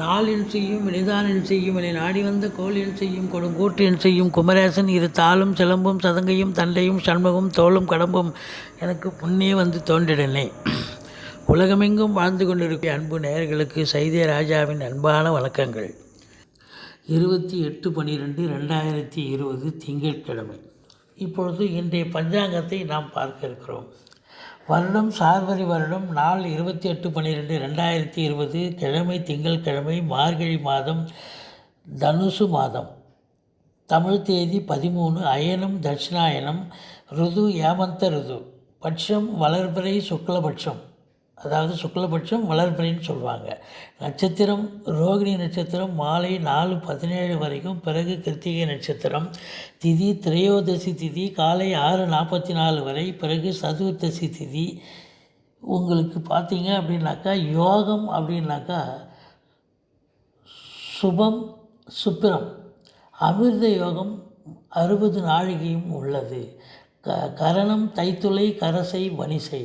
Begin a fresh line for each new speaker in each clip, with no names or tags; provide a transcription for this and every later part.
நாளின் செய்யும் வினிதானின் செய்யும் என நாடி வந்த கோளின் செய்யும் கொடுங்கூற்றின் செய்யும் குமரேசன் இரு தாளும் சிலம்பும் சதங்கையும் தண்டையும் சண்முகம் தோளும் கடம்பும் எனக்கு முன்னே வந்து தோன்றிடனே. உலகமெங்கும் வாழ்ந்து கொண்டிருக்கிற அன்பு நேயர்களுக்கு சைதே ராஜாவின் அன்பான வணக்கங்கள். 28/12/2020 திங்கட்கிழமை. இப்பொழுது இன்றைய பஞ்சாங்கத்தை நாம் பார்க்க இருக்கிறோம். வருடம் சார்வரி வருடம், நாள் 28/12/2020, கிழமை திங்கட்கிழமை, மார்கழி மாதம், தனுசு மாதம், தமிழ் தேதி 13, அயனம் தட்சிணாயனம், ருது ஏமந்த ருது, பட்சம் வளர்பிறை சுக்லபட்சம், அதாவது சுக்லபட்சம் வளர்பிறைன்னு சொல்லுவாங்க. நட்சத்திரம் ரோகிணி நட்சத்திரம் மாலை 4:17 வரைக்கும், பிறகு கிருத்திகை நட்சத்திரம். திதி திரையோதசி திதி காலை 6:44 வரை, பிறகு சதுர்த்தசி திதி. உங்களுக்கு பார்த்தீங்க அப்படின்னாக்கா யோகம் அப்படின்னாக்கா சுபம் சுப்பிரம், அமிர்த யோகம் 60 நாழிகையும் உள்ளது. கரணம் தைத்துளை கரசை வனிசை.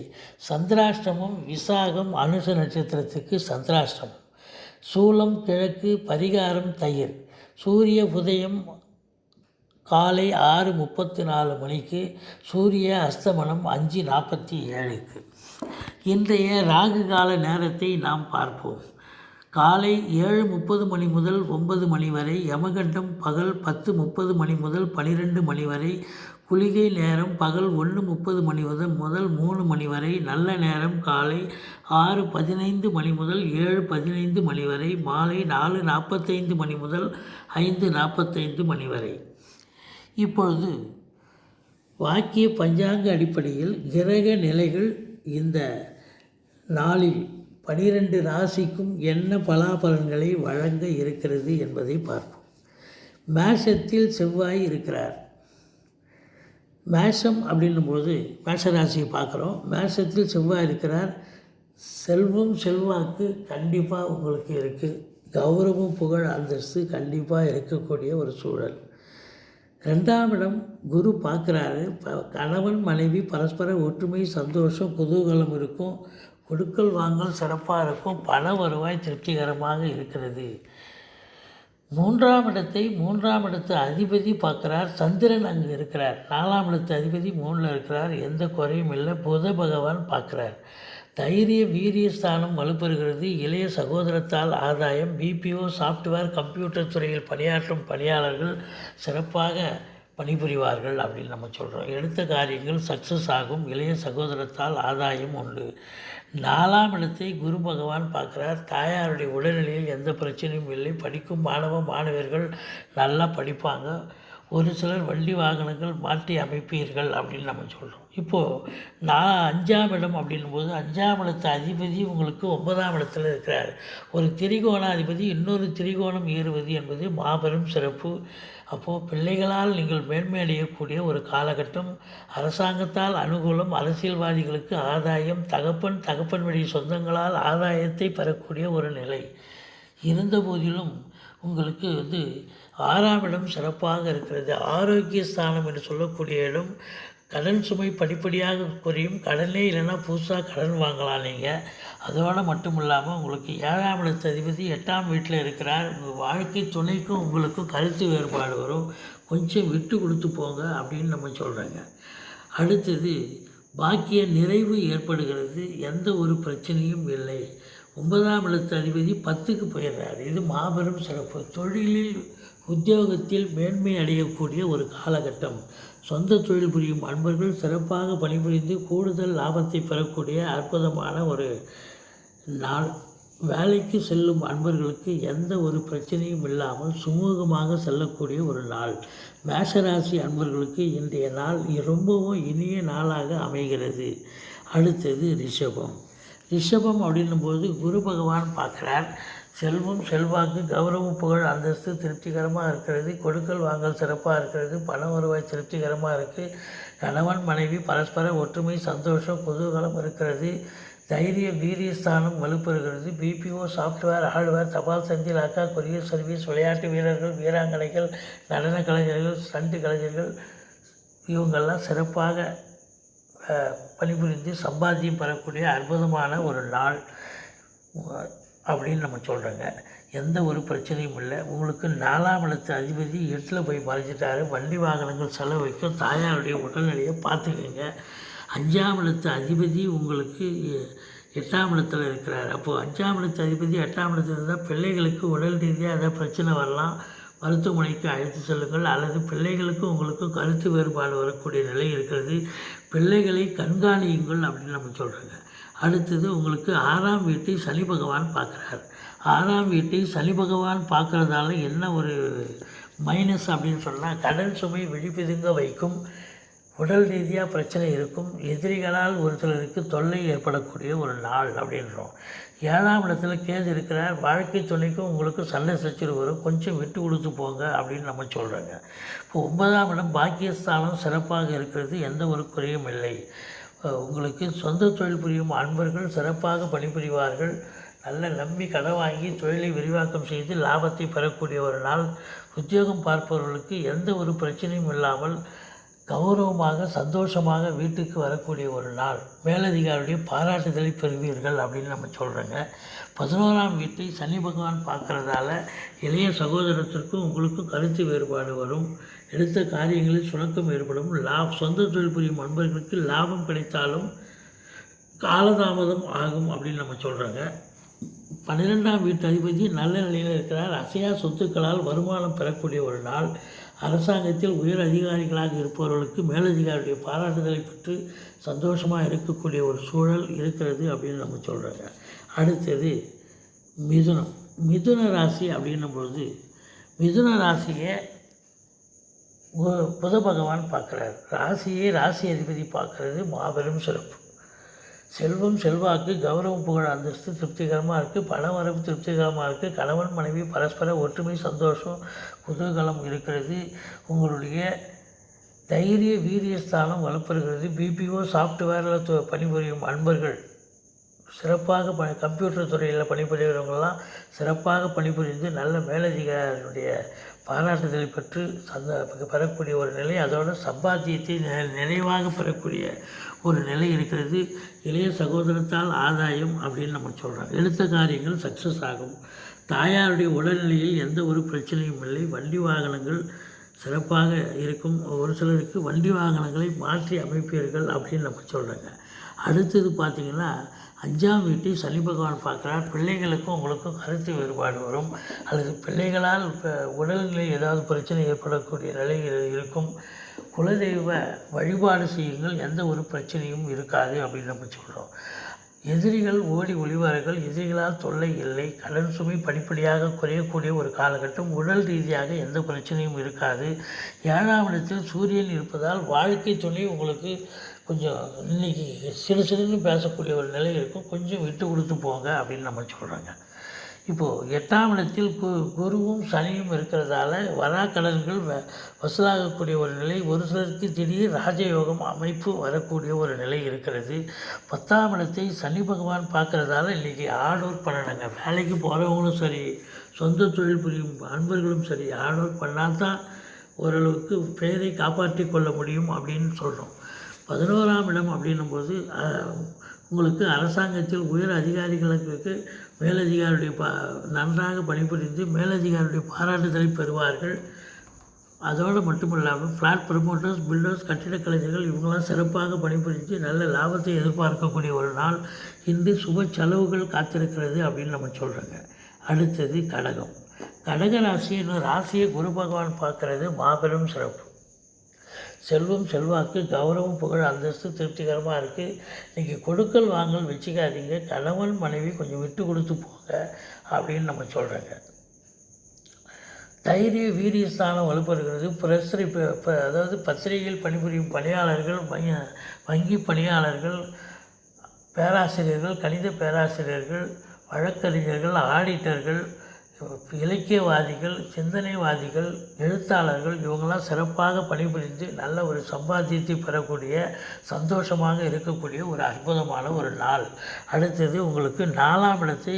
சந்திராஷ்டமம் விசாகம் அனுஷ நட்சத்திரத்துக்கு சந்திராஷ்டமம். சூலம் கிழக்கு, பரிகாரம் தயிர். சூரிய உதயம் காலை 6:34 மணிக்கு, சூரிய அஸ்தமனம் 5:47க்கு. இன்றைய ராகு கால நேரத்தை நாம் பார்ப்போம். காலை 7:30 மணி முதல் 9 மணி வரை, யமகண்டம் பகல் 10:30 மணி முதல் 12 மணி வரை, குளிகை நேரம் பகல் 1:30 மணி முதல் 3 மணி வரை, நல்ல நேரம் காலை 6:15 மணி முதல் 7:15 மணி வரை, மாலை 4:45 மணி முதல் 5:45 மணி வரை. இப்பொழுது வாக்கிய பஞ்சாங்க அடிப்படையில் கிரக நிலைகள் இந்த நாளில் 12 ராசிக்கும் என்ன பலாபலன்களை வழங்க இருக்கிறது என்பதை பார்ப்போம். மேஷத்தில் செவ்வாய் இருக்கிறார். மேஷம் அப்படின்னும்போது மேஷ ராசியை பார்க்குறோம். மேஷத்தில் செவ்வாய் இருக்கிறார். செல்வம் செல்வாக்கு கண்டிப்பாக உங்களுக்கு இருக்குது. கௌரவம் புகழ் அந்தஸ்து கண்டிப்பாக இருக்கக்கூடிய ஒரு சூழல். 2ஆம் இடம் குரு பார்க்குறாரு. கணவன் மனைவி பரஸ்பர ஒற்றுமை சந்தோஷம் குதூகலம் இருக்கும். கொடுக்கல் வாங்கல் சிறப்பாக இருக்கும். பண வருவாய் திருப்திகரமாக இருக்கிறது. 3ஆம் இடத்து அதிபதி பார்க்குறார். சந்திரன் அங்கே இருக்கிறார். 4ஆம் இடத்து அதிபதி 3ல் இருக்கிறார். எந்த குறையும் இல்லை. புத பகவான் பார்க்குறார். தைரிய வீரிய ஸ்தானம் வலுப்பெறுகிறது. இளைய சகோதரத்தால் ஆதாயம். பிபிஓ சாஃப்ட்வேர் கம்ப்யூட்டர் துறையில் பணியாற்றும் பணியாளர்கள் சிறப்பாக பணிபுரிவார்கள் அப்படின்னு நம்ம சொல்கிறோம். எடுத்த காரியங்கள் சக்ஸஸ் ஆகும். இளைய சகோதரத்தால் ஆதாயம் உண்டு. 4ஆம் இடத்தை குரு பகவான் பார்க்குறார். தாயாருடைய உடல்நிலையில் எந்த பிரச்சனையும் இல்லை. படிக்கும் மாணவர்கள் நல்லா படிப்பாங்க. ஒரு சிலர் வண்டி வாகனங்கள் மாற்றி அமைப்பீர்கள் அப்படின்னு நம்ம சொல்கிறோம். இப்போது 5ஆம் இடம் அப்படின்னும்போது 5ஆம் இடத்து அதிபதி உங்களுக்கு 9ஆம் இடத்துல இருக்கிறார். ஒரு திரிகோணாதிபதி இன்னொரு திரிகோணம் ஏறுவது என்பது மாபெரும் சிறப்பு. அப்போது பிள்ளைகளால் நீங்கள் மேன்மை அடையக்கூடிய ஒரு காலகட்டம். அரசாங்கத்தால் அனுகூலம். அரசியல்வாதிகளுக்கு ஆதாயம். தகப்பன் வழி சொந்தங்களால் ஆதாயத்தை பெறக்கூடிய ஒரு நிலை. இருந்த போதிலும் உங்களுக்கு 6ஆம் இடம் சிறப்பாக இருக்கிறது. ஆரோக்கிய ஸ்தானம் என்று சொல்லக்கூடிய இடம். கடன் சுமை படிப்படியாக குறையும். கடனே இல்லைன்னா புதுசாக கடன் வாங்கலாம் நீங்கள். அதோடு மட்டும் இல்லாமல் உங்களுக்கு 7ஆம் இடத்து அதிபதி 8ஆம் வீட்டில் இருக்கிறார். உங்கள் வாழ்க்கை துணைக்கும் உங்களுக்கும் கருத்து வேறுபாடு வரும். கொஞ்சம் விட்டு கொடுத்து போங்க அப்படின்னு நம்ம சொல்கிறோங்க. அடுத்தது பாக்கிய நிறைவு ஏற்படுகிறது. எந்த ஒரு பிரச்சனையும் இல்லை. 9ஆம் இடத்து அதிபதி 10க்கு போயிடுறார். இது மாபெரும் சிறப்பு. தொழிலில் உத்தியோகத்தில் மேன்மை அடையக்கூடிய ஒரு காலகட்டம். சொந்த தொழில் புரியும் அன்பர்கள் சிறப்பாக பணிபுரிந்து கூடுதல் லாபத்தை பெறக்கூடிய அற்புதமான ஒரு நாள். வேலைக்கு செல்லும் அன்பர்களுக்கு எந்த ஒரு பிரச்சனையும் இல்லாமல் சுமூகமாக செல்லக்கூடிய ஒரு நாள். மேஷராசி அன்பர்களுக்கு இன்றைய நாள் ரொம்பவும் இனிய நாளாக அமைகிறது. அடுத்தது ரிஷபம் அப்படின்னும்போது குரு பகவான் பார்க்குறார். செல்வம் செல்வாக்கு கௌரவம் புகழ் அந்தஸ்து திருப்திகரமாக இருக்கிறது. கொடுக்கல் வாங்கல் சிறப்பாக இருக்கிறது. பண வருவாய் திருப்திகரமாக இருக்குது. கணவன் மனைவி பரஸ்பர ஒற்றுமை சந்தோஷம் குதூகலம் இருக்கிறது. தைரிய வீரிய ஸ்தானம் வலுப்பெறுகிறது. பிபிஓ சாஃப்ட்வேர் ஹார்ட்வேர் தபால் தந்தி லாக்கா கொரியர் சர்வீஸ் விளையாட்டு வீரர்கள் வீராங்கனைகள் நடன கலைஞர்கள் ஸ்டண்ட் கலைஞர்கள் இவங்கெல்லாம் சிறப்பாக பணிபுரிந்து சம்பாத்தியம் பெறக்கூடிய அற்புதமான ஒரு நாள் அப்படின்னு நம்ம சொல்கிறோங்க. எந்த ஒரு பிரச்சனையும் இல்லை. உங்களுக்கு 4ஆம் இடத்து அதிபதி 8ல் போய் மறைஞ்சிட்டாரு. வண்டி வாகனங்கள் செலவு வைக்கும். தாயாருடைய உடல்நிலையை பார்த்துக்கங்க. 5ஆம் இடத்து அதிபதி உங்களுக்கு 8ஆம் இடத்துல இருக்கிறார். அப்போது 5ஆம் இடத்து அதிபதி 8ஆம் இடத்துல இருந்தால் பிள்ளைகளுக்கு உடல் ரீதியாக ஏதாவது பிரச்சனை வரலாம். மருத்துவமனைக்கு அழைத்து செல்லுங்கள். அல்லது பிள்ளைகளுக்கும் உங்களுக்கும் கருத்து வேறுபாடு வரக்கூடிய நிலை இருக்கிறது. பிள்ளைகளை கண்காணியுங்கள் அப்படின்னு நம்ம சொல்கிறோங்க. அடுத்தது உங்களுக்கு 6ஆம் வீட்டை சனி பகவான் பார்க்குறார். 6ஆம் வீட்டை சனி பகவான் பார்க்குறதால என்ன ஒரு மைனஸ் அப்படின்னு சொன்னால், கடன் சுமை விழிப்புதுங்க வைக்கும். உடல் ரீதியாக பிரச்சனை இருக்கும். எதிரிகளால் ஒரு சிலருக்கு தொல்லை ஏற்படக்கூடிய ஒரு நாள் அப்படின்றோம். 7ஆம் இடத்துல கேது இருக்கிறார். வாழ்க்கை துணைக்கும் உங்களுக்கு சண்டை சச்சரவு வரும். கொஞ்சம் விட்டு கொடுத்து போங்க அப்படின்னு நம்ம சொல்கிறோங்க. இப்போ 9ஆம் இடம் பாக்கியஸ்தானம் சிறப்பாக இருக்கிறது. எந்த ஒரு குறையும் இல்லை. உங்களுக்கு சொந்த தொழில் புரியும் அன்பர்கள் சிறப்பாக பணிபுரிவார்கள். நல்ல நம்பி கடன் வாங்கி தொழிலை விரிவாக்கம் செய்து லாபத்தை பெறக்கூடிய ஒரு நாள். உத்தியோகம் பார்ப்பவர்களுக்கு எந்த ஒரு பிரச்சனையும் இல்லாமல் கௌரவமாக சந்தோஷமாக வீட்டுக்கு வரக்கூடிய ஒரு நாள். மேலதிகாரியுடைய பாராட்டுதலை பெறுவீர்கள் அப்படின்னு நம்ம சொல்கிறோங்க. 11ஆம் வீட்டை சனி பகவான் பார்க்குறதால இளைய சகோதரத்திற்கும் உங்களுக்கும் கருத்து வேறுபாடு வரும். எடுத்த காரியங்களில் சுணக்கம் ஏற்படும். சொந்த தொழில் புரியும் நண்பர்களுக்கு லாபம் கிடைத்தாலும் காலதாமதம் ஆகும் அப்படின்னு நம்ம சொல்கிறோங்க. 12ஆம் வீட்டு அதிபதி நல்ல நிலையில் இருக்கிறார். அசையா சொத்துக்களால் வருமானம் பெறக்கூடிய ஒரு நாள். அரசாங்கத்தில் உயர் அதிகாரிகளாக இருப்பவர்களுக்கு மேலதிகாரியுடைய பாராட்டுதலை பெற்று சந்தோஷமாக இருக்கக்கூடிய ஒரு சூழல் இருக்கிறது அப்படின்னு நம்ம சொல்கிறோங்க. அடுத்தது மிதுனம். மிதுன ராசி அப்படின்னும்பொழுது மிதுன ராசியை புத பகவான் பார்க்குறார். ராசி அதிபதி பார்க்குறது மாபெரும் சிறப்பு. செல்வம் செல்வாக்கு கௌரவம் புகழ் அந்தஸ்து திருப்திகரமாக இருக்குது. பண வரவு திருப்திகரமாக இருக்குது. கணவன் மனைவி பரஸ்பர ஒற்றுமை சந்தோஷம் குதூகலம் இருக்கிறது. உங்களுடைய தைரிய வீரியஸ்தானம் வலுப்பெறுகிறது. பிபிஓ சாஃப்ட்வேரில் பணிபுரியும் அன்பர்கள் சிறப்பாக கம்ப்யூட்டர் துறையில் பணிபுரிகிறவங்களாம் சிறப்பாக பணிபுரிந்து நல்ல மேலதிகாரியுடைய பாராட்டுதலை பெற்று பெறக்கூடிய ஒரு நிலை. அதோட சம்பாத்தியத்தை நிறைவாக பெறக்கூடிய ஒரு நிலை இருக்கிறது. இளைய சகோதரத்தால் ஆதாயம் அப்படின்னு நம்ம சொல்கிறோம். எடுத்த காரியங்கள் சக்ஸஸ் ஆகும். தாயாருடைய உடல்நிலையில் எந்த ஒரு பிரச்சனையும் இல்லை. வண்டி வாகனங்கள் சிறப்பாக இருக்கும். ஒரு சிலருக்கு வண்டி வாகனங்களை மாற்றி அமைப்பீர்கள் அப்படின்னு நம்ம சொல்கிறோங்க. அடுத்தது பார்த்திங்கன்னா 5ஆம் வீட்டை சனி பகவான் பார்க்குறார். பிள்ளைகளுக்கும் உங்களுக்கும் கருத்து வேறுபாடு வரும். அல்லது பிள்ளைகளால் உடல்நிலை ஏதாவது பிரச்சனை ஏற்படக்கூடிய நிலை இருக்கும். குலதெய்வ வழிபாடு செய்யுங்கள். எந்த ஒரு பிரச்சனையும் இருக்காது அப்படின்னு நம்ம சொல்கிறோம். எதிரிகள் ஓடி ஒளிவார்கள். எதிரிகளால் தொல்லை இல்லை. கடன் சுமை படிப்படியாக குறையக்கூடிய ஒரு காலகட்டம். உடல் ரீதியாக எந்த பிரச்சனையும் இருக்காது. 7ஆம் இடத்தில் சூரியன் இருப்பதால் வாழ்க்கை துணை உங்களுக்கு கொஞ்சம் இன்றைக்கி சிறுன்னு பேசக்கூடிய ஒரு நிலை இருக்கும். கொஞ்சம் விட்டு கொடுத்து போங்க அப்படின்னு நம்ம சொல்கிறோங்க. இப்போது 8ஆம் இடத்தில் குருவும் சனியும் இருக்கிறதால வராக்கடன்கள் வசூலாகக்கூடிய ஒரு நிலை. ஒரு சிலருக்கு திடீர் ராஜயோகம் அமைப்பு வரக்கூடிய ஒரு நிலை இருக்கிறது. 10ஆம் இடத்தை சனி பகவான் பார்க்குறதால இன்றைக்கி ஹார்ட் ஒர்க் பண்ணணுங்க. வேலைக்கு போகிறவங்களும் சரி, சொந்த தொழில் புரியும் அன்பர்களும் சரி, ஹார்ட் ஒர்க் பண்ணால் தான் ஓரளவுக்கு பெயரை காப்பாற்றி கொள்ள முடியும் அப்படின்னு சொல்கிறோம். 11ஆம் இடம் அப்படின்னும்போது உங்களுக்கு அரசாங்கத்தில் உயர் அதிகாரிகளுக்கு மேலதிகாரியுடைய நன்றாக பணிபுரிந்து மேலதிகாரியுடைய பாராட்டுதலை பெறுவார்கள். அதோடு மட்டும் இல்லாமல் ஃப்ளாட் ப்ரமோட்டர்ஸ், பில்டர்ஸ், கட்டிடக் கலைஞர்கள் இவங்களாம் சிறப்பாக பணிபுரிந்து நல்ல லாபத்தை எதிர்பார்க்கக்கூடிய ஒரு நாள். இன்று சுப செலவுகள் காத்திருக்கிறது அப்படின்னு நம்ம சொல்கிறோங்க. அடுத்தது கடகம். கடக ராசியை குரு பகவான் பார்க்குறது மாபெரும் சிறப்பு. செல்வம் செல்வாக்கு கௌரவம் புகழ் அந்தஸ்து திருப்திகரமாக இருக்குது. இன்றைக்கி கொடுக்கல் வாங்கல் வச்சுக்காதீங்க. கணவன் மனைவி கொஞ்சம் விட்டு கொடுத்து போங்க அப்படின்னு நம்ம சொல்கிறோங்க. தைரிய வீரியஸ்தானம் வலுப்பெறுகிறது. அதாவது பத்திரிகையில் பணிபுரியும் பணியாளர்கள், வங்கி பணியாளர்கள், பேராசிரியர்கள், கணித பேராசிரியர்கள், வழக்கறிஞர்கள், ஆடிட்டர்கள், இலக்கியவாதிகள், சிந்தனைவாதிகள், எழுத்தாளர்கள் இவங்களாம் சிறப்பாக பணிபுரிந்து நல்ல ஒரு சம்பாத்தியத்தை பெறக்கூடிய சந்தோஷமாக இருக்கக்கூடிய ஒரு அற்புதமான ஒரு நாள். அடுத்தது உங்களுக்கு 4ஆம் இடத்தை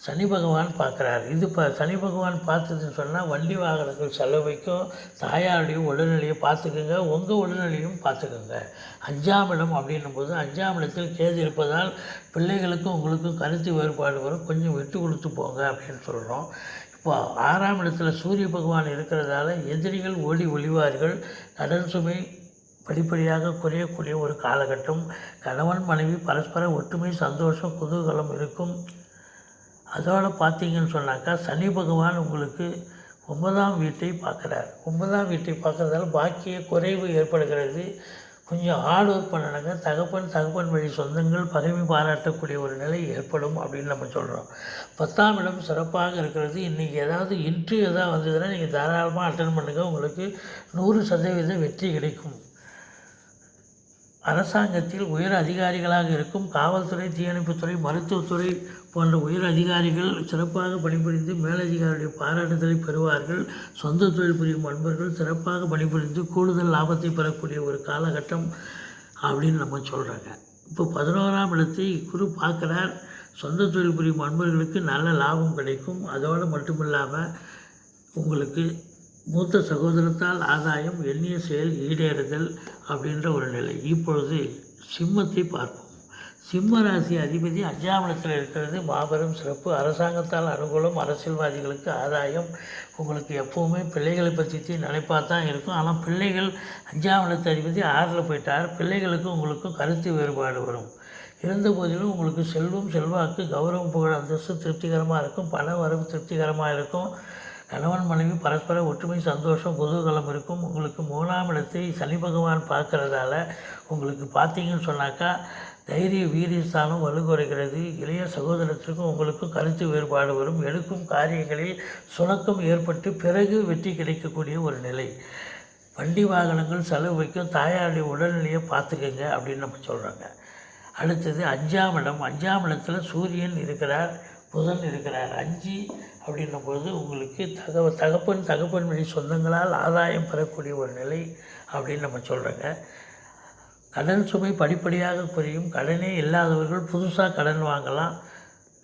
சனி பகவான் பார்க்குறாரு. இது சனி பகவான் பார்த்ததுன்னு சொன்னால் வண்டி வாகனங்கள் செலவைக்கும், தாயாருடைய உடல்நிலையை பார்த்துக்குங்க, உங்கள் உடல்நிலையும் பார்த்துக்குங்க. 5ஆம் இடம் அப்படின்னும்போது 5ஆம் இடத்தில் கேது இருப்பதால் பிள்ளைகளுக்கும் உங்களுக்கும் கருத்து வேறுபாடு வரும், கொஞ்சம் விட்டு கொடுத்து போங்க அப்படின்னு சொல்கிறோம். இப்போ 6ஆம் இடத்துல சூரிய பகவான் இருக்கிறதால எதிரிகள் ஓடி ஒளிவார்கள், கடன் சுமை படிப்படியாக குறையக்கூடிய ஒரு காலகட்டம். கணவன் மனைவி பரஸ்பர ஒற்றுமை, சந்தோஷம், குதூகலம் இருக்கும். அதோடு பார்த்தீங்கன்னு சொன்னாக்கா சனி பகவான் உங்களுக்கு 9ஆம் வீட்டை பார்க்குறார். 9ஆம் வீட்டை பார்க்குறதால பாக்கிய குறைவு ஏற்படுகிறது. கொஞ்சம் ஹார்ட் ஒர்க் பண்ணணுங்க. தகப்பன் வழி சொந்தங்கள் பகைமை பாராட்டக்கூடிய ஒரு நிலை ஏற்படும் அப்படின்னு நம்ம சொல்கிறோம். 10ஆம் இடம் சிறப்பாக இருக்கிறது. இன்றைக்கி ஏதாவது இன்ட்ரிவியூ எதாவது வந்ததுன்னா நீங்கள் தாராளமாக அட்டன் பண்ணுங்கள், உங்களுக்கு 100% வெற்றி கிடைக்கும். அரசாங்கத்தில் உயர் அதிகாரிகளாக இருக்கும் காவல்துறை, தீயணைப்புத்துறை, மருத்துவத்துறை போன்ற உயர் அதிகாரிகள் சிறப்பாக பணிபுரிந்து மேலதிகாரியுடைய பாராட்டுதலை பெறுவார்கள். சொந்த தொழில் புரியும் அன்பர்கள் சிறப்பாக பணிபுரிந்து கூடுதல் லாபத்தை பெறக்கூடிய ஒரு காலகட்டம் அப்படின்னு நம்ம சொல்கிறாங்க. இப்போ 11ஆம் இடத்தை குரு பார்க்குறார். சொந்த தொழில் புரியும் அன்பர்களுக்கு நல்ல லாபம் கிடைக்கும். அதோடு மட்டும் இல்லாமல் உங்களுக்கு மூத்த சகோதரத்தால் ஆதாயம், எண்ணிய செயல் ஈடேறுதல் அப்படின்ற ஒரு நிலை. இப்பொழுது சிம்மத்தை பார்ப்போம். சிம்ம ராசி அதிபதி 5ஆம் இடத்தில் இருக்கிறது. மாபெரும் சிறப்பு. அரசாங்கத்தால் அனுகூலம், அரசியல்வாதிகளுக்கு ஆதாயம். உங்களுக்கு எப்போவுமே பிள்ளைகளை பற்றி நினைப்பாக தான் இருக்கும். ஆனால் பிள்ளைகள் 5ஆம் இடத்து அதிபதி 6ல் போயிட்டார். பிள்ளைகளுக்கும் உங்களுக்கும் கருத்து வேறுபாடு வரும். இருந்த போதிலும் உங்களுக்கு செல்வம், செல்வாக்கு, கௌரவம், புகழ், அந்தஸ்து திருப்திகரமாக இருக்கும். பண வரவு திருப்திகரமாக இருக்கும். கணவன் மனைவி பரஸ்பர ஒற்றுமை, சந்தோஷம், குதூகலம் இருக்கும். உங்களுக்கு 3ஆம் இடத்தை சனி பகவான் பார்க்குறதால உங்களுக்கு பார்த்தீங்கன்னு சொன்னாக்கா தைரிய வீரியஸ்தானம் வலுக்குறைகிறது. இளைய சகோதரத்திற்கும் உங்களுக்கும் கருத்து வேறுபாடு வரும். எடுக்கும் காரியங்களில் சுணக்கம் ஏற்பட்டு பிறகு வெற்றி கிடைக்கக்கூடிய ஒரு நிலை. வண்டி வாகனங்கள் செலவு வைக்கும். தாயாருடைய உடல்நிலையை பார்த்துக்கங்க அப்படின்னு நம்ம சொல்கிறாங்க. அடுத்தது 5ஆம் இடம். 5ஆம் இடத்துல சூரியன் இருக்கிறார், புதன் இருக்கிறார். 5 அப்படின்னும்போது உங்களுக்கு தகப்பன் வழி சொந்தங்களால் ஆதாயம் பெறக்கூடிய ஒரு நிலை அப்படின்னு நம்ம சொல்கிறோங்க. கடன் சுமை படிப்படியாக குறையும். கடனே இல்லாதவர்கள் புதுசாக கடன் வாங்கலாம்,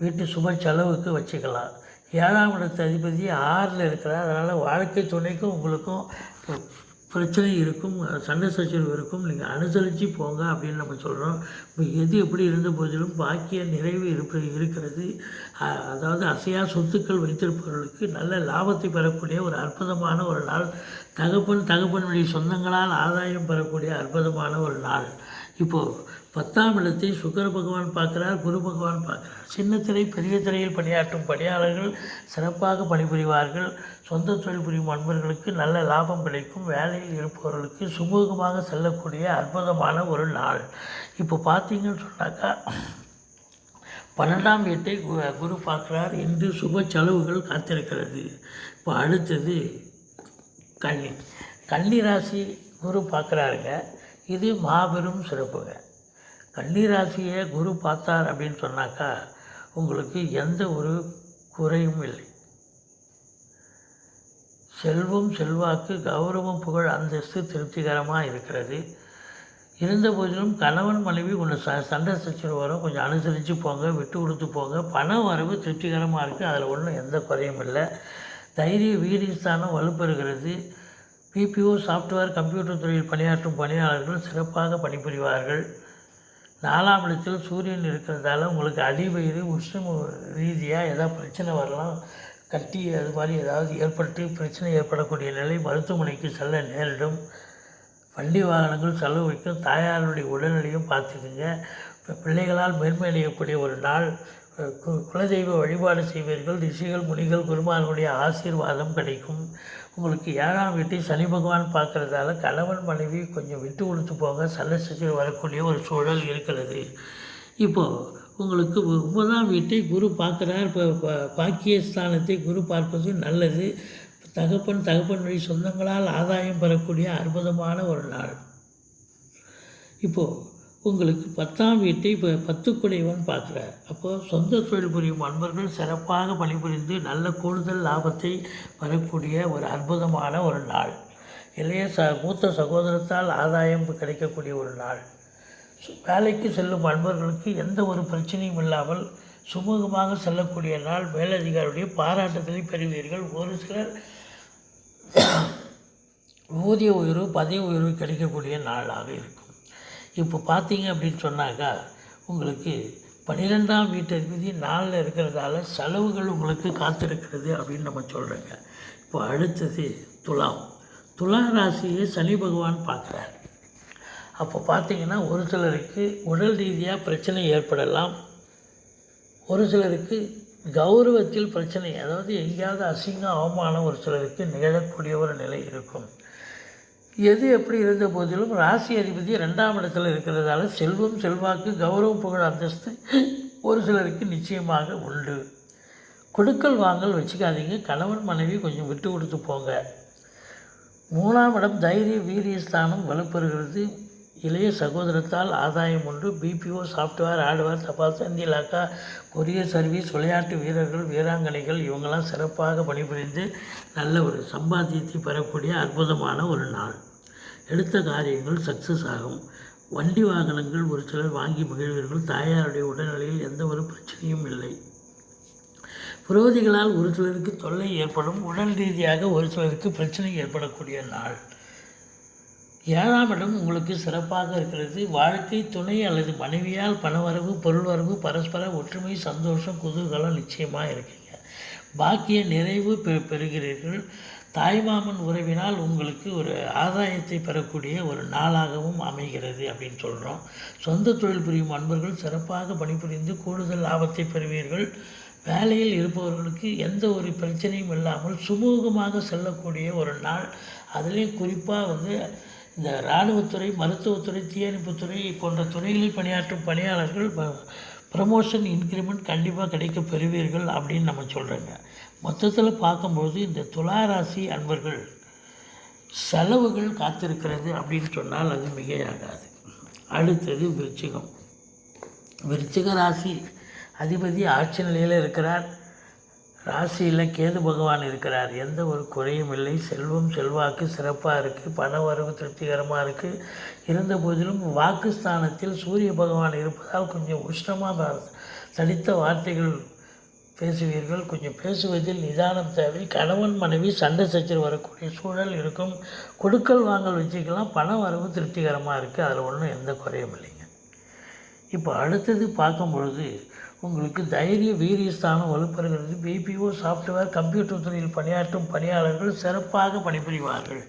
வீட்டு சுப செலவுக்கு வச்சுக்கலாம். 7ஆம் இடத்து அதிபதி 6ல் இருக்கிறார். அதனால் வாழ்க்கை துணைக்கும் உங்களுக்கும் பிரச்சனை இருக்கும், சண்டை சச்சரவு இருக்கும். நீங்கள் அனுசரித்து போங்க அப்படின்னு நம்ம சொல்கிறோம். இப்போ எது எப்படி இருந்த போதிலும் பாக்கிய நிறைவு இருக்கிறது. அதாவது அசையா சொத்துக்கள் வைத்திருப்பவர்களுக்கு நல்ல லாபத்தை பெறக்கூடிய ஒரு அற்புதமான ஒரு நாள். தகப்பன் வழி சொந்தங்களால் ஆதாயம் பெறக்கூடிய அற்புதமான ஒரு நாள். இப்போது 10ஆம் இடத்தை சுக்கிர பகவான் பார்க்குறார், குரு பகவான் பார்க்குறார். சின்ன திரை, பெரிய திரையில் பணியாற்றும் பணியாளர்கள் சிறப்பாக பணிபுரிவார்கள். சொந்த தொழில் புரியும் அன்பர்களுக்கு நல்ல லாபம் கிடைக்கும். வேலையில் இருப்பவர்களுக்கு சுமூகமாக செல்லக்கூடிய அற்புதமான ஒரு நாள். இப்போ பார்த்தீங்கன்னு சொன்னாக்கா 12ஆம் வீட்டை குரு பார்க்குறார். இன்று சுப செலவுகள் காத்திருக்கிறது. இப்போ அடுத்தது கன்னி ராசி குரு பார்க்குறாருங்க. இது மாபெரும் சிறப்புங்க. கன்னி ராசியை குரு பார்த்தார் அப்படின்னு சொன்னாக்கா உங்களுக்கு எந்த ஒரு குறையும் இல்லை. செல்வம், செல்வாக்கு, கௌரவம், புகழ், அந்தஸ்து திருப்திகரமாக இருக்கிறது. இருந்த போதிலும் கணவன் மனைவி கொஞ்சம் சண்டை சச்சரவு வரும். கொஞ்சம் அனுசரித்து போங்க, விட்டு கொடுத்து போங்க. பண வரவு திருப்திகரமாக இருக்குது. அதில் ஒன்றும் எந்த குறையும் இல்லை. தைரிய வீரியஸ்தானம் வலுப்பெறுகிறது. பிபிஓ, சாஃப்ட்வேர், கம்ப்யூட்டர் துறையில் பணியாற்றும் பணியாளர்கள் சிறப்பாக பணிபுரிவார்கள். 4ஆம் இடத்தில் சூரியன் இருக்கிறதால உங்களுக்கு அடிவயிறு, உஷ்ணம் ரீதியாக ஏதாவது பிரச்சனை வரலாம். கட்டி அது மாதிரி ஏதாவது ஏற்பட்டு பிரச்சனை ஏற்படக்கூடிய நிலை, மருத்துவமனைக்கு செல்ல நேரிடும். வண்டி வாகனங்கள் செலவு வைக்கும். தாயாருடைய உடல்நிலையும் பார்த்துக்குங்க. பிள்ளைகளால் மேன்மை அடையக்கூடிய ஒரு நாள். குலதெய்வ வழிபாடு செய்வீர்கள். ரிஷிகள், முனிகள், குருமார்களுடைய ஆசீர்வாதம் கிடைக்கும். உங்களுக்கு 7ஆம் வீட்டை சனி பகவான் பார்க்குறதால கணவன் மனைவி கொஞ்சம் விட்டு கொடுத்து போங்க. சண்டை சச்சரவு வரக்கூடிய ஒரு சூழல் இருக்கிறது. இப்போது உங்களுக்கு 9ஆம் வீட்டை குரு பார்க்குறார். இப்போ பாக்கியஸ்தானத்தை குரு பார்ப்பது நல்லது. தகப்பன் வழி சொந்தங்களால் ஆதாயம் பெறக்கூடிய அற்புதமான ஒரு நாள். இப்போது உங்களுக்கு 10ஆம் வீட்டை இப்போ 10 பார்க்குறார். அப்போது சொந்த தொழில் புரியும் அன்பர்கள் சிறப்பாக பணிபுரிந்து நல்ல கூடுதல் லாபத்தை பெறக்கூடிய ஒரு அற்புதமான ஒரு நாள். இளைய மூத்த சகோதரத்தால் ஆதாயம் கிடைக்கக்கூடிய ஒரு நாள். வேலைக்கு செல்லும் அன்பர்களுக்கு எந்த ஒரு பிரச்சனையும் இல்லாமல் சுமூகமாக செல்லக்கூடிய நாள். மேலதிகாரியுடைய பாராட்டுதலை பெறுவீர்கள். ஒரு சிலர் ஊதிய உயர்வு, பதவி உயர்வு கிடைக்கக்கூடிய நாளாக இருக்கும். இப்போ பார்த்தீங்க அப்படின்னு சொன்னாக்கா உங்களுக்கு 12ஆம் வீட்டு அதிபதி 4ல் இருக்கிறதால செலவுகள் உங்களுக்கு காத்திருக்கிறது அப்படின்னு நம்ம சொல்கிறோங்க. இப்போ அடுத்தது துலாம். துலா ராசியை சனி பகவான் பார்க்குறார். அப்போ பார்த்திங்கன்னா ஒரு சிலருக்கு உடல் ரீதியாக பிரச்சனை ஏற்படலாம். ஒரு சிலருக்கு கௌரவத்தில் பிரச்சனை, அதாவது எங்கேயாவது அசிங்கம் அவமானம் ஒரு சிலருக்கு நிகழக்கூடிய ஒரு நிலை இருக்கும். எது எப்படி இருந்த போதிலும் ராசி அதிபதி 2ஆம் இடத்துல இருக்கிறதால செல்வம், செல்வாக்கு, கௌரவம், புகழ், அந்தஸ்து ஒரு சிலருக்கு நிச்சயமாக உண்டு. கொடுக்கல் வாங்கல் வச்சுக்காதீங்க. கணவன் மனைவி கொஞ்சம் விட்டு கொடுத்து போங்க. 3ஆம் இடம் தைரிய வீரிய ஸ்தானம் வலுப்பெறுகிறது. இளைய சகோதரத்தால் ஆதாயம் உண்டு. பிபிஓ, சாஃப்ட்வேர், ஹார்ட்வேர், தபால் தந்தி, இலாக்கா, கொரியர் சர்வீஸ், விளையாட்டு வீரர்கள், வீராங்கனைகள் இவங்கெல்லாம் சிறப்பாக பணிபுரிந்து நல்ல ஒரு சம்பாத்தியத்தை பெறக்கூடிய அற்புதமான ஒரு நாள். எடுத்த காரியங்கள் சக்ஸஸ் ஆகும். வண்டி வாகனங்கள் ஒரு சிலர் வாங்கி மகிழ்வீர்கள். தாயாருடைய உடல்நிலையில் எந்த ஒரு பிரச்சனையும் இல்லை. விரோதிகளால் ஒரு சிலருக்கு தொல்லை ஏற்படும். உடல் ரீதியாக ஒரு சிலருக்கு பிரச்சனை ஏற்படக்கூடிய நாள். 7ஆம் இடம் உங்களுக்கு சிறப்பாக இருக்கிறது. வாழ்க்கை துணை அல்லது மனைவியால் பணவரவு, பொருள்வரவு, பரஸ்பர ஒற்றுமை, சந்தோஷம், குதூகலம் நிச்சயமாக இருக்குங்க. பாக்கிய நிறைவு பெறுகிறீர்கள். தாய்மாமன் உறவினால் உங்களுக்கு ஒரு ஆதாயத்தை பெறக்கூடிய ஒரு நாளாகவும் அமைகிறது அப்படின்னு சொல்கிறோம். சொந்த தொழில் புரியும் அன்பர்கள் சிறப்பாக பணிபுரிந்து கூடுதல் லாபத்தை பெறுவீர்கள். வேலையில் இருப்பவர்களுக்கு எந்த ஒரு பிரச்சனையும் இல்லாமல் சுமூகமாக செல்லக்கூடிய ஒரு நாள். அதுலேயும் குறிப்பாக இந்த இராணுவத்துறை, மருத்துவத்துறை, தீயணைப்புத்துறை போன்ற துறைகளில் பணியாற்றும் பணியாளர்கள் ப்ரமோஷன், இன்க்ரிமெண்ட் கண்டிப்பாக கிடைக்க பெறுவீர்கள் அப்படின்னு நம்ம சொல்கிறோங்க. மொத்தத்தில் பார்க்கும்போது இந்த துலா ராசி அன்பர்கள் செலவுகள் காத்திருக்கிறது அப்படின்னு சொன்னால் அது மிகையாகாது. அடுத்தது விருச்சிகம். விருச்சிக ராசி அதிபதி ஆட்சி நிலையில் இருக்கிறார். ராசியில் கேது பகவான் இருக்கிறார். எந்த ஒரு குறையும் இல்லை. செல்வம், செல்வாக்கு சிறப்பாக இருக்குது. பண வரவு திருப்திகரமாக இருக்குது. இருந்த போதிலும் வாக்குஸ்தானத்தில் சூரிய பகவான் இருப்பதால் கொஞ்சம் உஷ்ணமாக தடித்த வார்த்தைகள் பேசுவீர்கள். கொஞ்சம் பேசுவதில் நிதானம் தேவை. கணவன் மனைவி சண்டை சச்சரவு வரக்கூடிய சூழல் இருக்கும். கொடுக்கல் வாங்கல் வச்சுக்கலாம். பண வரவு திருப்திகரமாக இருக்குது. அதில் ஒன்றும் எந்த குறையும் இல்லைங்க. இப்போ அடுத்தது பார்க்கும் பொழுது உங்களுக்கு தைரிய வீரியஸ்தானம் வலுப்பெறுகிறது. பிபிஓ, சாஃப்ட்வேர், கம்ப்யூட்டர் துறையில் பணியாற்றும் பணியாளர்கள் சிறப்பாக பணிபுரிவார்கள்.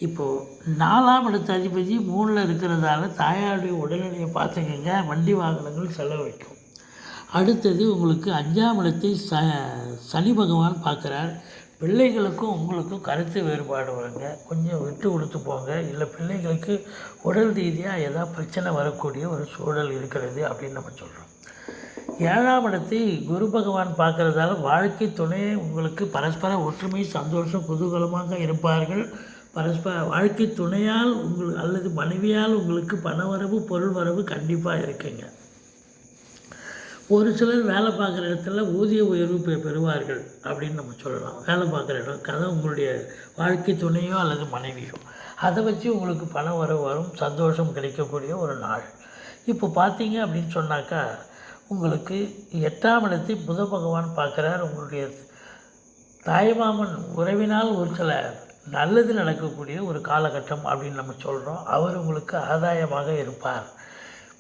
இப்போது 4ஆம் இடத்து அதிபதி 3ல் இருக்கிறதால தாயாருடைய உடல்நிலையை பார்த்துக்கங்க. வண்டி வாகனங்கள் செலவழிக்கும். அடுத்தது உங்களுக்கு 5ஆம் இடத்தை சனி பகவான் பார்க்குறார். பிள்ளைகளுக்கும் உங்களுக்கும் கருத்து வேறுபாடு வருங்க. கொஞ்சம் விட்டு கொடுத்து போங்க. இல்லை பிள்ளைகளுக்கு உடல் ரீதியாக ஏதாவது பிரச்சனை வரக்கூடிய ஒரு சூழல் இருக்கிறது அப்படின்னு நம்ம சொல்கிறோம். 7ஆம் இடத்தை குரு பகவான் பார்க்குறதால வாழ்க்கை துணையை உங்களுக்கு பரஸ்பர ஒற்றுமை, சந்தோஷம், குதூகலமாக இருப்பார்கள். பரஸ்பர வாழ்க்கை துணையால் அல்லது மனைவியால் உங்களுக்கு பணவரவு, பொருள் வரவு கண்டிப்பாக இருக்குங்க. ஒரு சிலர் வேலை பார்க்குற இடத்துல ஊதிய உயர்வு பெறுவார்கள் அப்படின்னு நம்ம சொல்லலாம். வேலை பார்க்குற இடம் கதை உங்களுடைய வாழ்க்கை துணையோ அல்லது மனைவியோ, அதை வச்சு உங்களுக்கு பணம் வரும், சந்தோஷம் கிடைக்கக்கூடிய ஒரு நாள். இப்போ பார்த்தீங்க அப்படின்னு சொன்னாக்கா உங்களுக்கு 8ஆம் இடத்தை புத பகவான் பார்க்குறார். உங்களுடைய தாய்மாமன் உறவினால் ஒரு சில நல்லது நடக்கக்கூடிய ஒரு காலகட்டம் அப்படின்னு நம்ம சொல்கிறோம். அவர் உங்களுக்கு ஆதாயமாக இருப்பார்.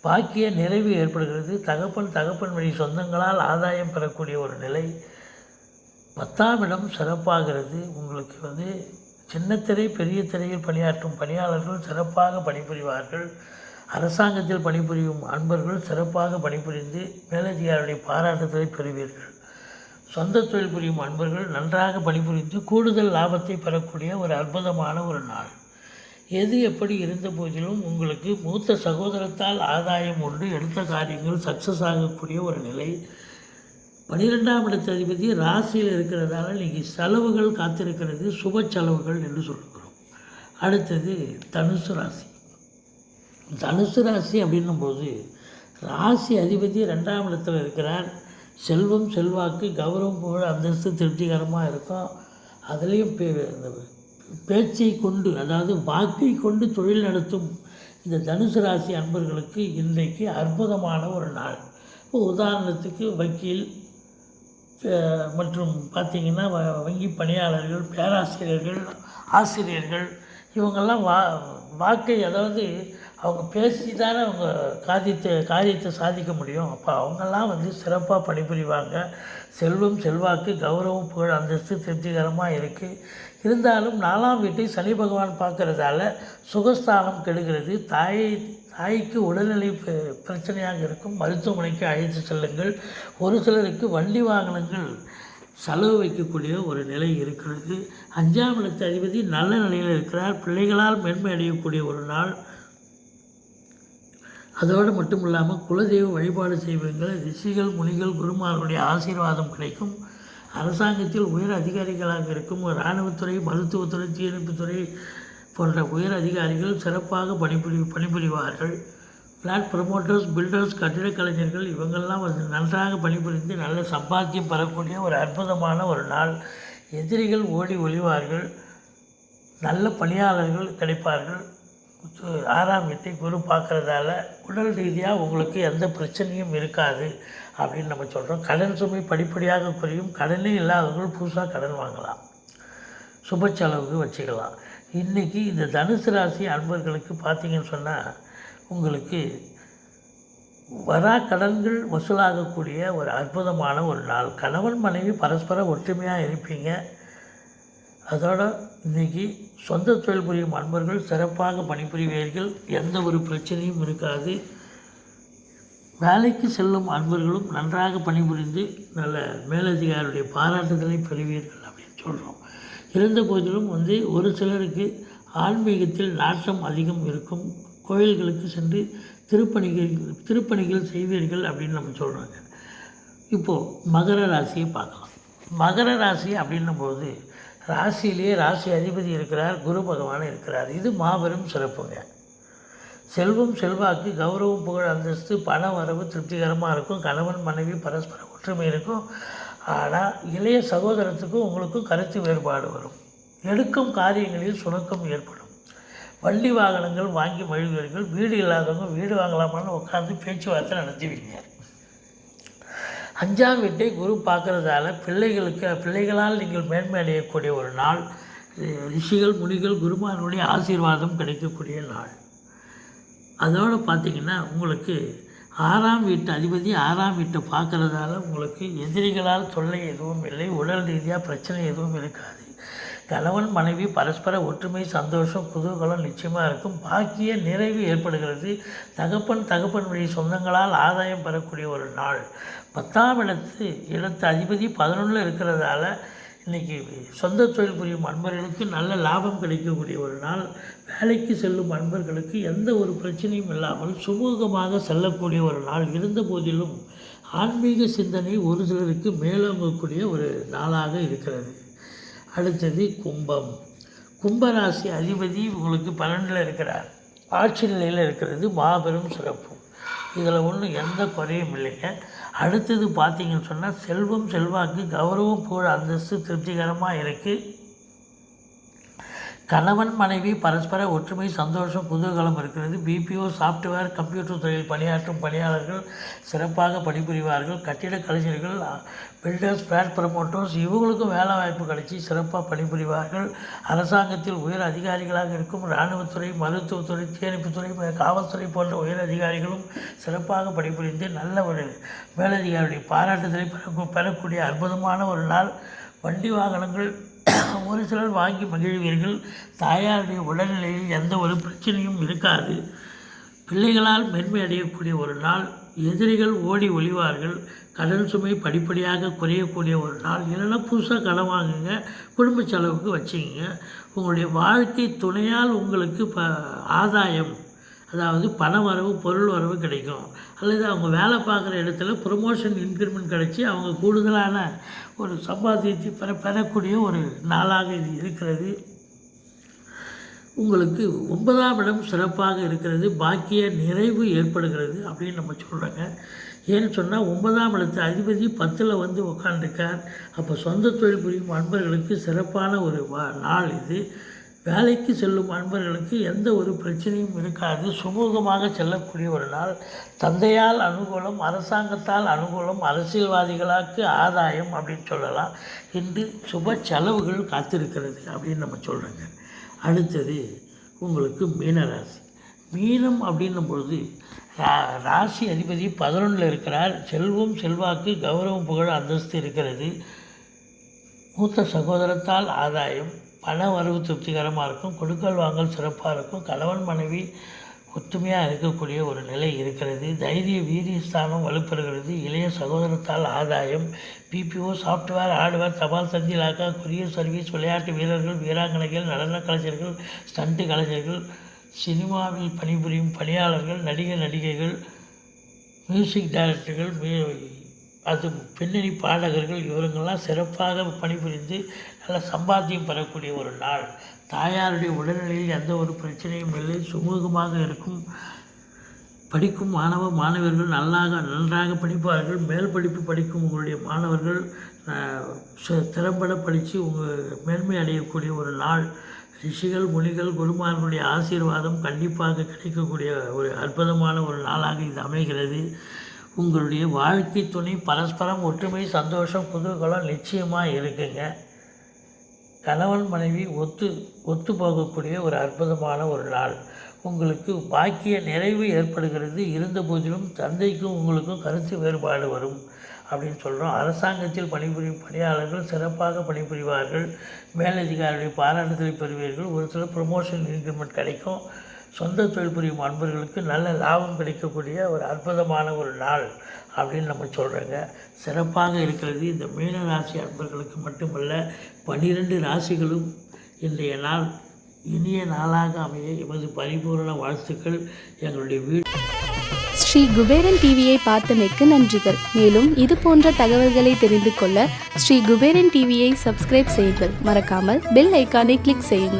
பாக்கிய நிறைவு ஏற்படுகிறது. தகப்பன் வழி சொந்தங்களால் ஆதாயம் பெறக்கூடிய ஒரு நிலை. 10ஆம் இடம் சிறப்பாகிறது. உங்களுக்கு சின்னத்திரை, பெரிய திரையில் பணியாற்றும் பணியாளர்கள் சிறப்பாக பணிபுரிவார்கள். அரசாங்கத்தில் பணிபுரியும் அன்பர்கள் சிறப்பாக பணிபுரிந்து மேலதிகாரியுடைய பாராட்டுதலை பெறுவீர்கள். சொந்த தொழில் புரியும் அன்பர்கள் நன்றாக பணிபுரிந்து கூடுதல் லாபத்தை பெறக்கூடிய ஒரு அற்புதமான ஒரு நாள். எது எப்படி இருந்த போதிலும் உங்களுக்கு மூத்த சகோதரத்தால் ஆதாயம் உண்டு. எடுத்த காரியங்கள் சக்ஸஸ் ஆகக்கூடிய ஒரு நிலை. 12ஆம் இடத்து அதிபதி ராசியில் இருக்கிறதால இன்றைக்கி செலவுகள் காத்திருக்கிறது. சுப செலவுகள் என்று சொல்லுகிறோம். அடுத்தது தனுசு ராசி. தனுசு ராசி அப்படின்னும்போது ராசி அதிபதி 2ஆம் இடத்தில் இருக்கிறார். செல்வம், செல்வாக்கு, கௌரவம், புகழ், அந்தஸ்து திருப்திகரமாக இருக்கும். அதுலேயும் பேச்சை கொண்டு, அதாவது வாக்கை கொண்டு தொழில் நடத்தும் இந்த தனுசு ராசி அன்பர்களுக்கு இன்றைக்கு அற்புதமான ஒரு நாள். இப்போ உதாரணத்துக்கு வக்கீல் மற்றும் பார்த்திங்கன்னா வங்கி பணியாளர்கள், பேராசிரியர்கள், ஆசிரியர்கள் இவங்கெல்லாம் வாக்கை அதாவது அவங்க பேசி தானே அவங்க காரியத்தை சாதிக்க முடியும். அப்போ அவங்கெல்லாம் சிறப்பாக பணிபுரிவாங்க. செல்வம், செல்வாக்கு, கௌரவம், புகழ், அந்தஸ்து திருப்திகரமாக இருக்குது. இருந்தாலும் 4ஆம் வீட்டை சனி பகவான் பார்க்குறதால சுகஸ்தானம் கெடுகிறது. தாய்க்கு உடல்நிலை பிரச்சனையாக இருக்கும். மருத்துவமனைக்கு அழைத்து செல்லுங்கள். ஒரு சிலருக்கு வண்டி வாகனங்கள் செலவு வைக்கக்கூடிய ஒரு நிலை இருக்கிறது. 5ஆம் இடத்து அதிபதி நல்ல நிலையில் இருக்கிறார். பிள்ளைகளால் மேன்மை அடையக்கூடிய ஒரு நாள். அதோடு மட்டும் இல்லாமல் குலதெய்வ வழிபாடு செய்வீங்கள். ரிஷிகள், முனிகள், குருமார்களுடைய ஆசீர்வாதம் கிடைக்கும். அரசாங்கத்தில் உயர் அதிகாரிகளாக இருக்கும் இராணுவத்துறை, மருத்துவத்துறை, தீயணைப்புத்துறை போன்ற உயர் அதிகாரிகள் சிறப்பாக பணிபுரிவார்கள். ஃப்ளாட் ப்ரமோட்டர்ஸ், பில்டர்ஸ், கட்டிடக் கலைஞர்கள் இவங்கெல்லாம் நன்றாக பணிபுரிந்து நல்ல சம்பாத்தியம் பெறக்கூடிய ஒரு அற்புதமான ஒரு நாள். எதிரிகள் ஓடி ஒளிவார்கள். நல்ல பணியாளர்கள் கிடைப்பார்கள். 6ஆம் வீட்டை குரு பார்க்குறதால உடல் ரீதியாக உங்களுக்கு எந்த பிரச்சனையும் இருக்காது அப்படின்னு நம்ம சொல்கிறோம். கடன் சுமை படிப்படியாக குறையும். கடனே இல்லாதவர்கள் புதுசாக கடன் வாங்கலாம், சுப செலவுக்கு வச்சுக்கலாம். இன்றைக்கி இந்த தனுசு ராசி அன்பர்களுக்கு பார்த்திங்கன்னு சொன்னால் உங்களுக்கு வரா கடன்கள் வசூலாகக்கூடிய ஒரு அற்புதமான ஒரு நாள். கணவன் மனைவி பரஸ்பர ஒற்றுமையாக இருப்பீங்க. அதோடு இன்றைக்கி சொந்த தொழில் புரியும் அன்பர்கள் சிறப்பாக பணிபுரிவீர்கள். எந்த ஒரு பிரச்சனையும் இருக்காது. வேலைக்கு செல்லும் அன்பர்களும் நன்றாக பணிபுரிந்து நல்ல மேலதிகாரியுடைய பாராட்டுதலை பெறுவீர்கள் அப்படின்னு சொல்கிறோம். இருந்த போதிலும் ஒரு சிலருக்கு ஆன்மீகத்தில் நாட்டம் அதிகம் இருக்கும். கோயில்களுக்கு சென்று திருப்பணிகள் செய்வீர்கள் அப்படின்னு நம்ம சொல்கிறாங்க. இப்போது மகர ராசியை பார்க்கலாம். மகர ராசி அப்படின்னும்போது ராசியிலேயே ராசி அதிபதி இருக்கிறார், குரு பகவான் இருக்கிறார். இது மாபெரும் சிறப்புங்க. செல்வம், செல்வாக்கு, கௌரவம், புகழ், அந்தஸ்து, பண வரவு திருப்திகரமாக இருக்கும். கணவன் மனைவி பரஸ்பர ஒற்றுமை இருக்கும். ஆனால் இளைய சகோதரத்துக்கும் உங்களுக்கும் கருத்து வேறுபாடு வரும். எடுக்கும் காரியங்களில் சுணக்கம் ஏற்படும். வண்டி வாகனங்கள் வாங்கி மகிழ்வீர்கள். வீடு இல்லாதவங்க வீடு வாங்கலாமான்னு உட்காந்து பேச்சுவார்த்தை நடத்துவீங்க. 5ஆம் வீட்டை குரு பார்க்குறதால பிள்ளைகளால் நீங்கள் மேன்மை அடையக்கூடிய ஒரு நாள். ரிஷிகள், முனிகள், குருமார்களுடைய ஆசீர்வாதம் கிடைக்கக்கூடிய நாள். அதோடு பார்த்திங்கன்னா உங்களுக்கு 6ஆம் வீட்டு அதிபதி 6ஆம் வீட்டை பார்க்குறதால உங்களுக்கு எதிரிகளால் தொல்லை எதுவும் இல்லை. உடல் ரீதியாக பிரச்சனை எதுவும் இருக்காது. கணவன் மனைவி பரஸ்பர ஒற்றுமை, சந்தோஷம், குதூகலம் நிச்சயமாக இருக்கும். பாக்கிய நிறைவு ஏற்படுகிறது. தகப்பன் வழி சொந்தங்களால் ஆதாயம் பெறக்கூடிய ஒரு நாள். 10ஆம் இடத்து அதிபதி 11 இருக்கிறதால இன்றைக்கி சொந்த தொழில் புரியும் அன்பர்களுக்கு நல்ல லாபம் கிடைக்கக்கூடிய ஒரு நாள். வேலைக்கு செல்லும் அன்பர்களுக்கு எந்த ஒரு பிரச்சனையும் இல்லாமல் சுமூகமாக செல்லக்கூடிய ஒரு நாள். இருந்த போதிலும் ஆன்மீக சிந்தனை ஒரு சிலருக்கு மேலோங்கக்கூடிய ஒரு நாளாக இருக்கிறது. அடுத்தது கும்பம். கும்பராசி அதிபதி உங்களுக்கு 12 இருக்கிறார். ஆட்சி நிலையில் இருக்கிறது மாபெரும் சிறப்பு. இதில் ஒன்றும் எந்த குறையும் இல்லைங்க. அடுத்தது பார்த்திங்கன்னு சொன்னால் செல்வம், செல்வாக்கு, கௌரவம், புகழ், அந்தஸ்து திருப்திகரமாக இருக்குது. கணவன் மனைவி பரஸ்பர ஒற்றுமை, சந்தோஷம், குதூகலம் இருக்கிறது. பிபிஓ, சாஃப்ட்வேர், கம்ப்யூட்டர் துறையில் பணியாற்றும் பணியாளர்கள் சிறப்பாக பணிபுரிவார்கள். கட்டிடக் கலைஞர்கள், பில்டர்ஸ், ஃப்ளாட் ப்ரமோட்டர்ஸ் இவங்களுக்கும் வேலை வாய்ப்பு கிடைச்சி சிறப்பாக பணிபுரிவார்கள். அரசாங்கத்தில் உயர் அதிகாரிகளாக இருக்கும் இராணுவத்துறை, மருத்துவத்துறை, தீயணைப்புத்துறை, காவல்துறை போன்ற உயர் அதிகாரிகளும் சிறப்பாக பணிபுரிந்து நல்ல ஒரு மேலதிகாரியுடைய பாராட்டுதலை பெறக்கூடிய அற்புதமான ஒரு நாள். வண்டி வாகனங்கள் ஒரு சிலர் வாங்கி மகிழ்வீர்கள். தாயாருடைய உடல்நிலையில் எந்த ஒரு பிரச்சனையும் இருக்காது. பிள்ளைகளால் மென்மை அடையக்கூடிய ஒரு நாள். எதிரிகள் ஓடி ஒளிவார்கள். கடன் சுமை படிப்படியாக குறையக்கூடிய ஒரு நாள். இல்லைன்னா புதுசாக கடன் வாங்குங்க, குடும்ப செலவுக்கு வச்சுக்கிங்க. உங்களுடைய வாழ்க்கை துணையால் உங்களுக்கு ஆதாயம், அதாவது பண வரவு, பொருள் வரவு கிடைக்கும். அல்லது அவங்க வேலை பார்க்குற இடத்துல ப்ரொமோஷன், இன்க்ரிமெண்ட் கிடச்சி அவங்க கூடுதலான ஒரு சம்பாத்தியத்தை பெறக்கூடிய ஒரு நாளாக இது இருக்கிறது. உங்களுக்கு 9ஆம் இடம் சிறப்பாக இருக்கிறது. பாக்கிய நிறைவு ஏற்படுகிறது அப்படின்னு நம்ம சொல்கிறோங்க. ஏன்னு சொன்னால் 9ஆம் இடத்து அதிபதி 10ல் உட்காந்துருக்கார். அப்போ சொந்த தொழில் புரியும் அன்பர்களுக்கு சிறப்பான ஒரு நாள் இது. வேலைக்கு செல்லும் அன்பர்களுக்கு எந்த ஒரு பிரச்சனையும் இருக்காது. சுமூகமாக செல்லக்கூடிய ஒரு நாள். தந்தையால் அனுகூலம், அரசாங்கத்தால் அனுகூலம், அரசியல்வாதிகளுக்கு ஆதாயம் அப்படின்னு சொல்லலாம். இன்று சுப செலவுகள் காத்திருக்கிறது அப்படின்னு நம்ம சொல்கிறோங்க. அடுத்தது உங்களுக்கு மீனராசி. மீனம் அப்படின்னும் பொழுது ராசி அதிபதி 11ல் இருக்கிறார். செல்வம், செல்வாக்கு, கௌரவம், புகழ், அந்தஸ்து இருக்கிறது. மூத்த சகோதரத்தால் ஆதாயம், பண வரவு திருப்திகரமாக இருக்கும். கொடுக்கல் வாங்கல் சிறப்பாக இருக்கும். கணவன் மனைவி ஒத்துமையாக இருக்கக்கூடிய ஒரு நிலை இருக்கிறது. தைரிய வீரிய ஸ்தானம் வலுப்பெறுகிறது. இளைய சகோதரத்தால் ஆதாயம். பிபிஓ, சாஃப்ட்வேர், ஹார்ட்வேர், தபால் தந்தி இலாக்கா, கொரியர் சர்வீஸ், விளையாட்டு வீரர்கள், வீராங்கனைகள், நடன கலைஞர்கள், ஸ்டண்ட்டு கலைஞர்கள், சினிமாவில் பணிபுரியும் பணியாளர்கள், நடிகர் நடிகைகள், மியூசிக் டைரக்டர்கள், அது பின்னணி பாடகர்கள், இவருங்கெல்லாம் சிறப்பாக பணிபுரிந்து நல்ல சம்பாத்தியம் பெறக்கூடிய ஒரு நாள். தாயாருடைய உடல்நிலையில் எந்த ஒரு பிரச்சனையும் இல்லை, சுமூகமாக இருக்கும். படிக்கும் மாணவர்கள் நன்றாக படிப்பார்கள். மேல் படிப்பு படிக்கும் உங்களுடைய மாணவர்கள் திறம்பட படித்து உங்கள் மேன்மை அடையக்கூடிய ஒரு நாள். ரிஷிகள், முனிகள், குருமார்களுடைய ஆசீர்வாதம் கண்டிப்பாக கிடைக்கக்கூடிய ஒரு அற்புதமான ஒரு நாளாக இது அமைகிறது. உங்களுடைய வாழ்க்கை துணை பரஸ்பரம் ஒற்றுமை, சந்தோஷம், குதூகலம் நிச்சயமாக இருக்குங்க. கணவன் மனைவி ஒத்து போகக்கூடிய ஒரு அற்புதமான ஒரு நாள். உங்களுக்கு பாக்கிய நிறைவு ஏற்படுகிறது. இருந்த போதிலும் தந்தைக்கும் உங்களுக்கும் கருத்து வேறுபாடு வரும் அப்படின்னு சொல்கிறோம். அரசாங்கத்தில் பணிபுரியும் பணியாளர்கள் சிறப்பாக பணிபுரிவார்கள். மேலதிகாரிகளுடைய பாராட்டுதலை பெறுவீர்கள். ஒரு சில ப்ரொமோஷன், இன்க்ரிமெண்ட் கிடைக்கும். சொந்த தொழில் புரியும் அன்பர்களுக்கு நல்ல லாபம் கிடைக்கக்கூடிய ஒரு அற்புதமான ஒரு நாள் அப்படின்னு நம்ம சொல்கிறோங்க. சிறப்பாக இருக்கிறது. இந்த மீன ராசி அன்பர்களுக்கு மட்டுமல்ல, 12 ராசிகளும் இன்றைய நாள் இனிய நாளாக அமைய எமது பரிபூரண வாழ்த்துக்கள். எங்களுடைய
ஸ்ரீ குபேரன் டிவியை பார்த்தமைக்கு நன்றிகள். மேலும் இது போன்ற தகவல்களை தெரிந்து கொள்ள ஸ்ரீ குபேரன் டிவியை சப்ஸ்கிரைப் செய்யுங்கள். மறக்காமல் பெல் ஐக்கானை கிளிக் செய்யுங்கள்.